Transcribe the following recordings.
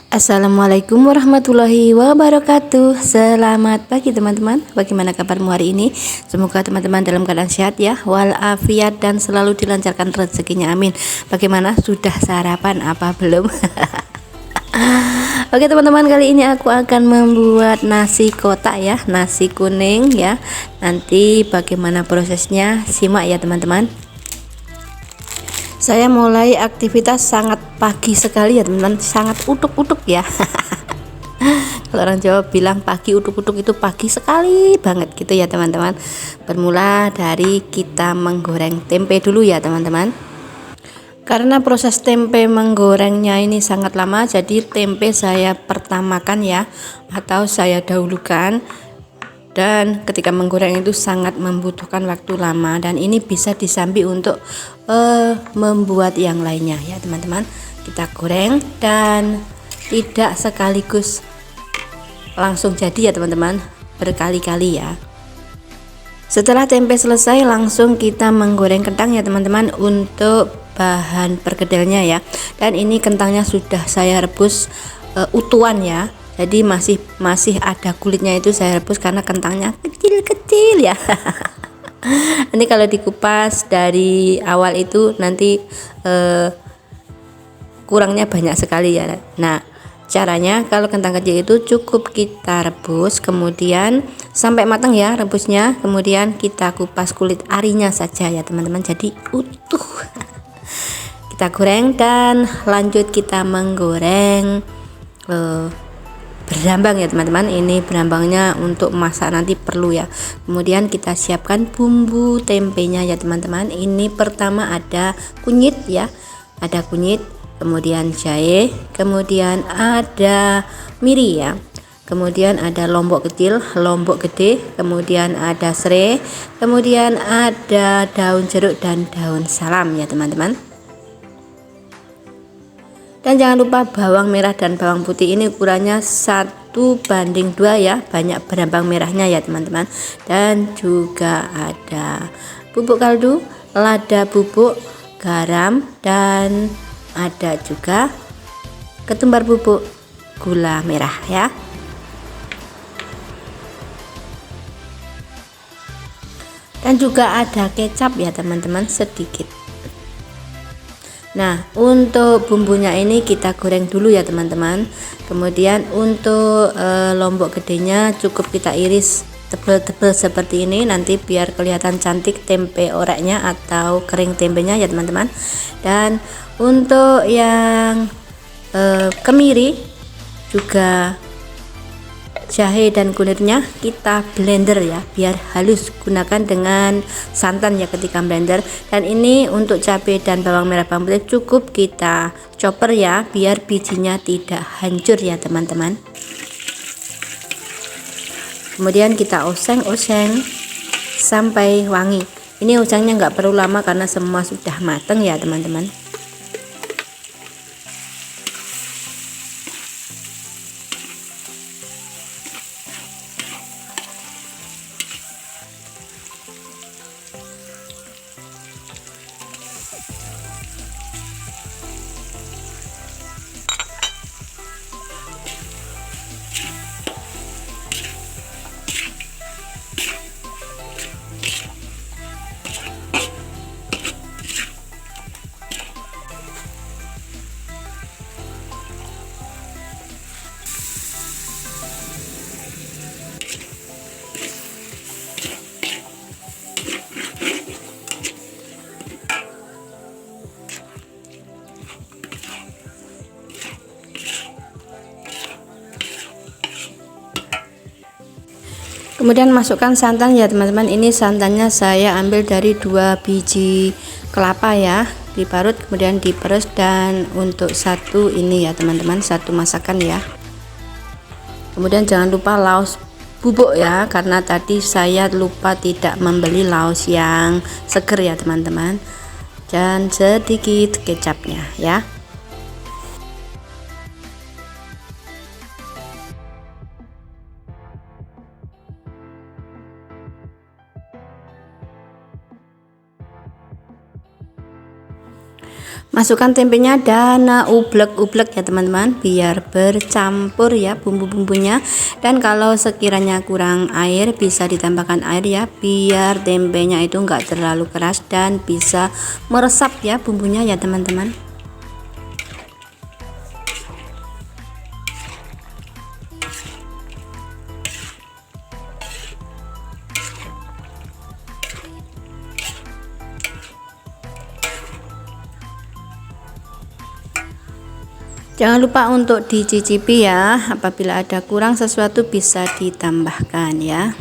Assalamualaikum warahmatullahi wabarakatuh. Selamat pagi teman-teman. Bagaimana kabarmu hari ini? Semoga teman-teman dalam keadaan sehat ya, walafiat dan selalu dilancarkan rezekinya. Amin. Bagaimana? Sudah sarapan apa belum? Oke teman-teman, kali ini aku akan membuat nasi kotak ya, nasi kuning ya. Nanti bagaimana prosesnya? Simak ya teman-teman. Saya mulai aktivitas sangat pagi sekali ya teman-teman, sangat utuk-utuk ya. Kalau orang Jawa bilang pagi utuk-utuk itu pagi sekali banget gitu ya teman-teman. Bermula dari kita menggoreng tempe dulu ya teman-teman. Karena proses tempe menggorengnya ini sangat lama, jadi tempe saya pertamakan ya, atau saya dahulukan. Dan ketika menggoreng itu sangat membutuhkan waktu lama, dan ini bisa disambi untuk membuat yang lainnya ya teman-teman. Kita goreng dan tidak sekaligus langsung jadi ya teman-teman, berkali-kali ya. Setelah tempe selesai, langsung kita menggoreng kentang ya teman-teman untuk bahan perkedelnya ya. Dan ini kentangnya sudah saya rebus utuhan ya, jadi masih ada kulitnya, itu saya rebus karena kentangnya kecil-kecil ya. Nanti kalau dikupas dari awal itu nanti kurangnya banyak sekali ya. Nah, caranya kalau kentang kecil itu cukup kita rebus, kemudian sampai matang ya rebusnya, kemudian kita kupas kulit arinya saja ya teman-teman, jadi utuh. Kita goreng dan lanjut kita menggoreng berambang ya teman-teman. Ini berambangnya untuk masak nanti perlu ya. Kemudian kita siapkan bumbu tempenya ya teman-teman. Ini pertama ada kunyit ya, ada kunyit, kemudian jahe, kemudian ada miri ya, kemudian ada lombok kecil, lombok gede, kemudian ada serai, kemudian ada daun jeruk dan daun salam ya teman-teman. Dan jangan lupa bawang merah dan bawang putih, ini ukurannya 1:2 ya, banyak berambang merahnya ya teman-teman. Dan juga ada bubuk kaldu, lada bubuk, garam, dan ada juga ketumbar bubuk, gula merah ya. Dan juga ada kecap ya teman-teman, sedikit. Nah, untuk bumbunya ini kita goreng dulu ya teman-teman. Kemudian untuk lombok gedenya cukup kita iris tebal-tebal seperti ini, nanti biar kelihatan cantik tempe oreknya atau kering tempenya ya teman-teman. Dan untuk yang kemiri juga jahe dan kunirnya kita blender ya, biar halus, gunakan dengan santan ya ketika blender. Dan ini untuk cabai dan bawang merah bawang putih cukup kita chopper ya, biar bijinya tidak hancur ya teman-teman. Kemudian kita oseng-oseng sampai wangi. Ini osengnya nggak perlu lama karena semua sudah mateng ya teman-teman. Kemudian masukkan santan ya teman-teman. Ini santannya saya ambil dari 2 biji kelapa ya, diparut kemudian diperes. Dan untuk satu ini ya teman-teman, satu masakan ya. Kemudian jangan lupa laos bubuk ya, karena tadi saya lupa tidak membeli laos yang seger ya teman-teman. Dan sedikit kecapnya ya. Masukkan tempenya dan ublek-ublek ya teman-teman, biar bercampur ya bumbu-bumbunya. Dan kalau sekiranya kurang air bisa ditambahkan air ya, biar tempenya itu enggak terlalu keras dan bisa meresap ya bumbunya ya teman-teman. Jangan lupa untuk dicicipi ya, apabila ada kurang sesuatu bisa ditambahkan ya.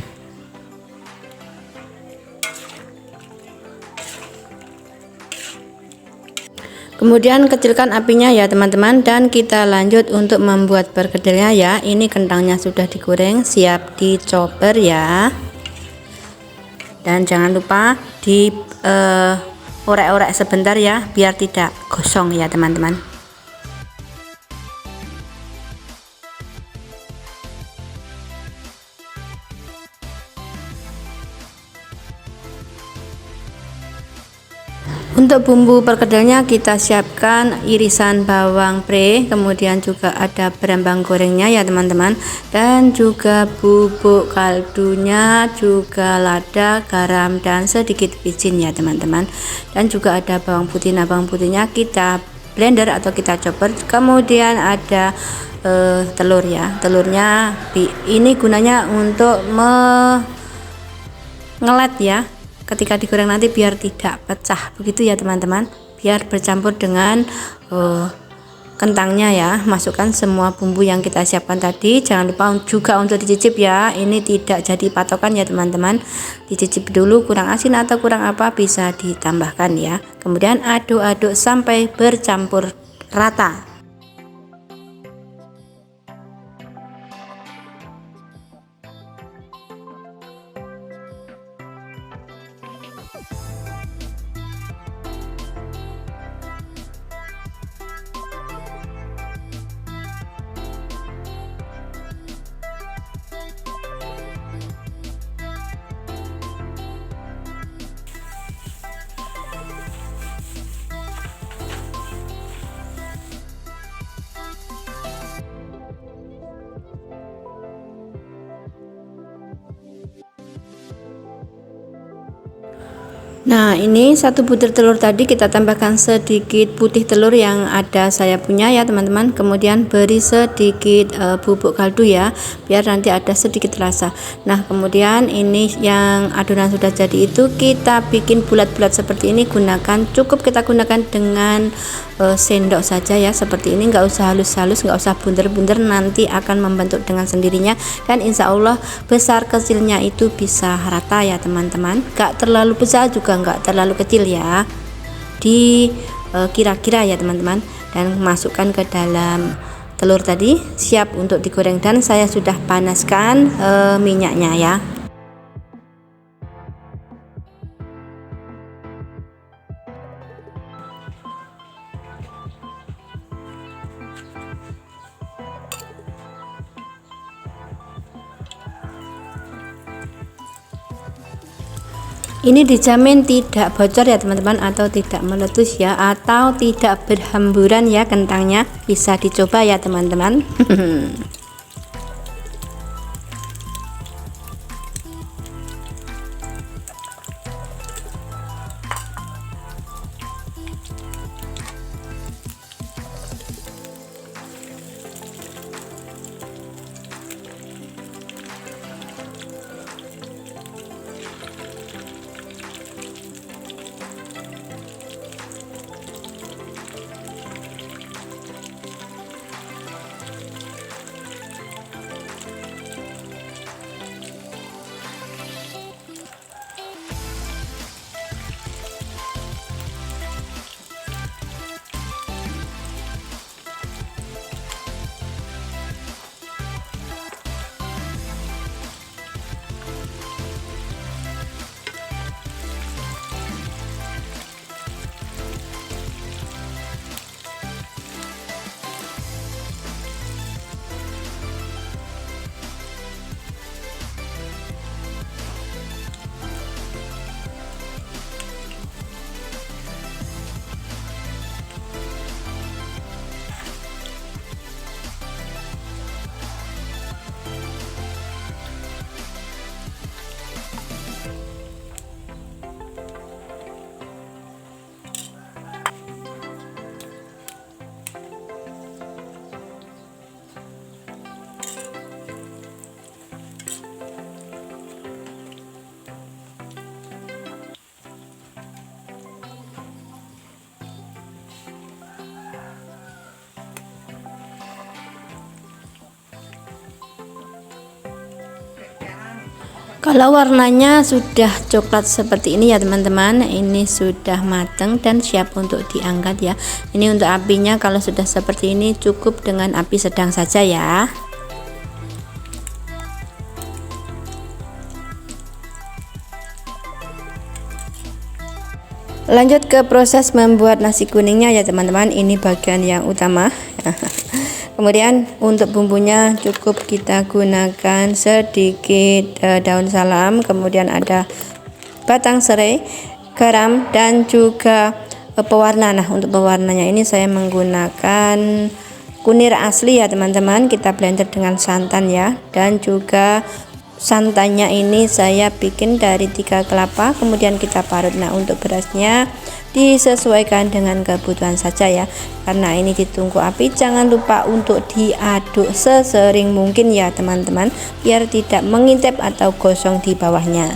Kemudian kecilkan apinya ya teman-teman, dan kita lanjut untuk membuat perkedelnya ya. Ini kentangnya sudah digoreng, siap dicoper ya. Dan jangan lupa di orek-orek sebentar ya, biar tidak gosong ya teman-teman. Untuk bumbu perkedelnya kita siapkan irisan bawang pre, kemudian juga ada berambang gorengnya ya teman-teman, dan juga bubuk kaldunya, juga lada, garam, dan sedikit vicin ya teman-teman. Dan juga ada bawang putih. Nah, bawang putihnya kita blender atau kita chopper. Kemudian ada telur ya, telurnya ini gunanya untuk mengelet ya ketika digoreng nanti, biar tidak pecah begitu ya teman-teman, biar bercampur dengan kentangnya ya. Masukkan semua bumbu yang kita siapkan tadi. Jangan lupa juga untuk dicicip ya, ini tidak jadi patokan ya teman-teman, dicicip dulu, kurang asin atau kurang apa bisa ditambahkan ya. Kemudian aduk-aduk sampai bercampur rata. Nah, ini satu butir telur tadi kita tambahkan sedikit putih telur yang ada saya punya ya teman-teman. Kemudian beri sedikit bubuk kaldu ya, biar nanti ada sedikit rasa. Nah, kemudian ini yang adonan sudah jadi itu kita bikin bulat-bulat seperti ini. Cukup kita gunakan dengan sendok saja ya, seperti ini, nggak usah halus-halus, nggak usah bunder-bunder, nanti akan membentuk dengan sendirinya. Dan insya Allah besar kecilnya itu bisa rata ya teman-teman, nggak terlalu besar juga nggak terlalu kecil ya, di kira-kira ya teman-teman. Dan masukkan ke dalam telur tadi, siap untuk digoreng, dan saya sudah panaskan minyaknya ya. Ini dijamin tidak bocor ya teman-teman, atau tidak meletus ya, atau tidak berhamburan ya kentangnya. Bisa dicoba ya teman-teman. Kalau warnanya sudah coklat seperti ini ya teman-teman, ini sudah matang dan siap untuk diangkat ya. Ini untuk apinya kalau sudah seperti ini cukup dengan api sedang saja ya. Lanjut ke proses membuat nasi kuningnya ya teman-teman, ini bagian yang utama. Kemudian untuk bumbunya cukup kita gunakan sedikit daun salam, kemudian ada batang serai, garam, dan juga pewarna. Nah untuk pewarnanya ini saya menggunakan kunir asli ya teman-teman, kita blender dengan santan ya, dan juga santannya ini saya bikin dari 3 kelapa, kemudian kita parut. Nah untuk berasnya disesuaikan dengan kebutuhan saja ya, karena ini ditunggu api jangan lupa untuk diaduk sesering mungkin ya teman-teman, biar tidak mengintip atau gosong di bawahnya.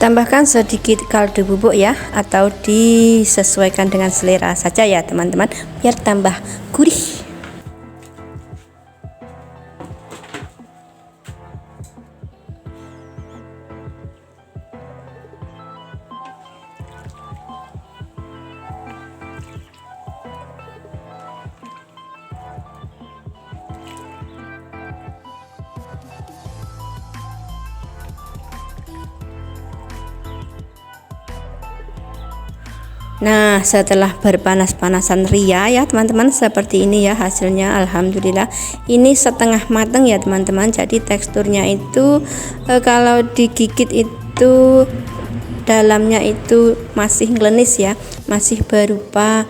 Tambahkan sedikit kaldu bubuk ya, atau disesuaikan dengan selera saja ya teman-teman, biar tambah gurih. Nah setelah berpanas-panasan ria ya teman-teman, seperti ini ya hasilnya. Alhamdulillah ini setengah matang ya teman-teman, jadi teksturnya itu kalau digigit itu dalamnya itu masih ngelenis ya, masih berupa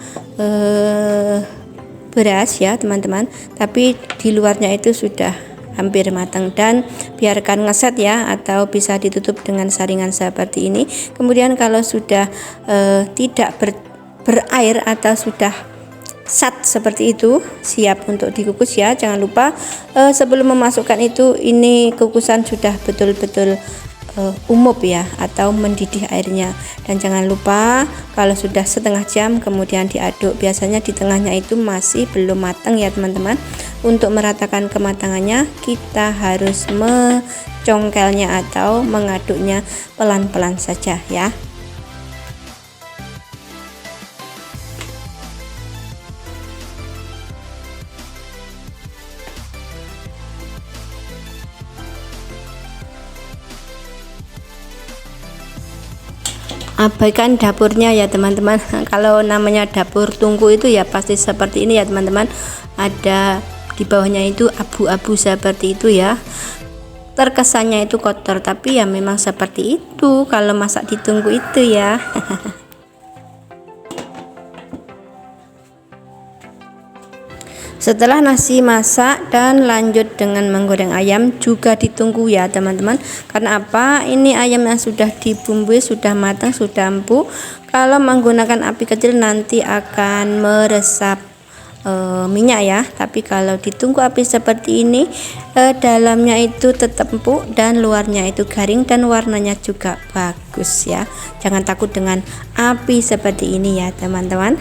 beras ya teman-teman, tapi di luarnya itu sudah hampir matang. Dan biarkan ngeset ya, atau bisa ditutup dengan saringan seperti ini. Kemudian kalau sudah tidak berair atau sudah sat seperti itu, siap untuk dikukus ya. Jangan lupa sebelum memasukkan itu, ini kukusan sudah betul-betul umup ya, atau mendidih airnya. Dan jangan lupa kalau sudah setengah jam kemudian diaduk, biasanya di tengahnya itu masih belum matang ya teman-teman. Untuk meratakan kematangannya kita harus mencongkelnya atau mengaduknya pelan-pelan saja ya. Abaikan dapurnya ya teman-teman. Kalau namanya dapur tungku itu ya pasti seperti ini ya teman-teman, ada di bawahnya itu abu-abu seperti itu ya, terkesannya itu kotor, tapi ya memang seperti itu kalau masak di tungku itu ya. Setelah nasi masak dan lanjut dengan menggoreng ayam, juga ditunggu ya teman-teman. Karena apa? Ini ayam yang sudah dibumbui, sudah matang, sudah empuk. Kalau menggunakan api kecil nanti akan meresap minyak ya. Tapi kalau ditunggu api seperti ini, dalamnya itu tetap empuk dan luarnya itu garing, dan warnanya juga bagus ya. Jangan takut dengan api seperti ini ya teman-teman.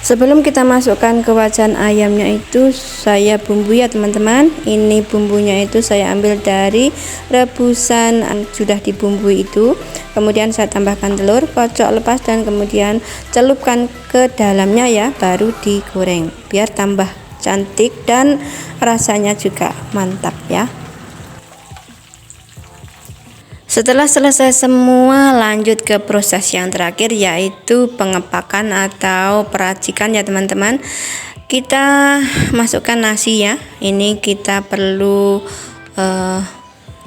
Sebelum kita masukkan ke wajan ayamnya itu saya bumbui ya teman-teman. Ini bumbunya itu saya ambil dari rebusan sudah dibumbui itu. Kemudian saya tambahkan telur, kocok lepas, dan kemudian celupkan ke dalamnya ya, baru digoreng biar tambah cantik dan rasanya juga mantap ya. Setelah selesai semua, lanjut ke proses yang terakhir, yaitu pengepakan atau peracikan ya teman-teman. Kita masukkan nasi ya. Ini kita perlu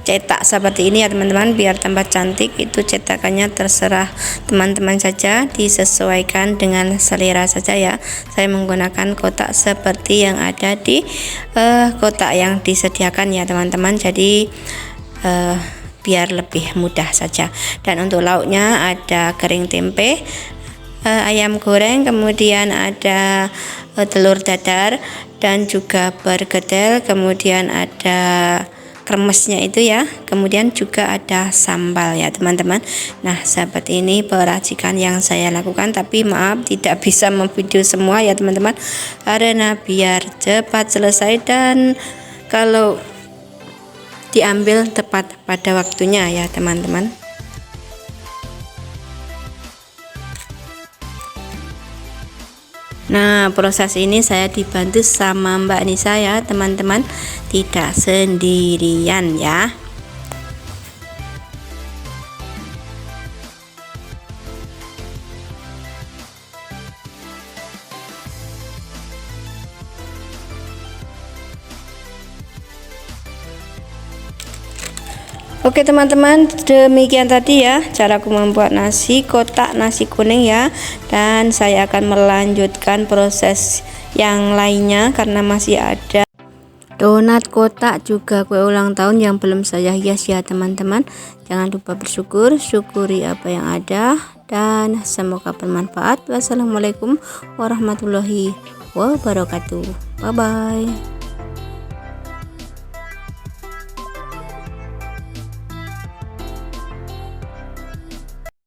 cetak seperti ini ya teman-teman, biar tambah cantik. Itu cetakannya terserah teman-teman saja, disesuaikan dengan selera saja ya. Saya menggunakan kotak seperti yang ada di kotak yang disediakan ya teman-teman, jadi biar lebih mudah saja. Dan untuk lauknya ada kering tempe, ayam goreng, kemudian ada telur dadar dan juga bergedel, kemudian ada kremesnya itu ya, kemudian juga ada sambal ya teman-teman. Nah sahabat, ini peracikan yang saya lakukan, tapi maaf tidak bisa memvideo semua ya teman-teman, karena biar cepat selesai dan kalau diambil tepat pada waktunya ya teman-teman. Nah proses ini saya dibantu sama Mbak Nisa ya teman-teman, tidak sendirian ya. Oke teman-teman, demikian tadi ya caraku membuat nasi kotak nasi kuning ya, dan saya akan melanjutkan proses yang lainnya karena masih ada donat kotak juga kue ulang tahun yang belum saya hias ya teman-teman. Jangan lupa bersyukur, syukuri apa yang ada, dan semoga bermanfaat. Wassalamualaikum warahmatullahi wabarakatuh. Bye bye.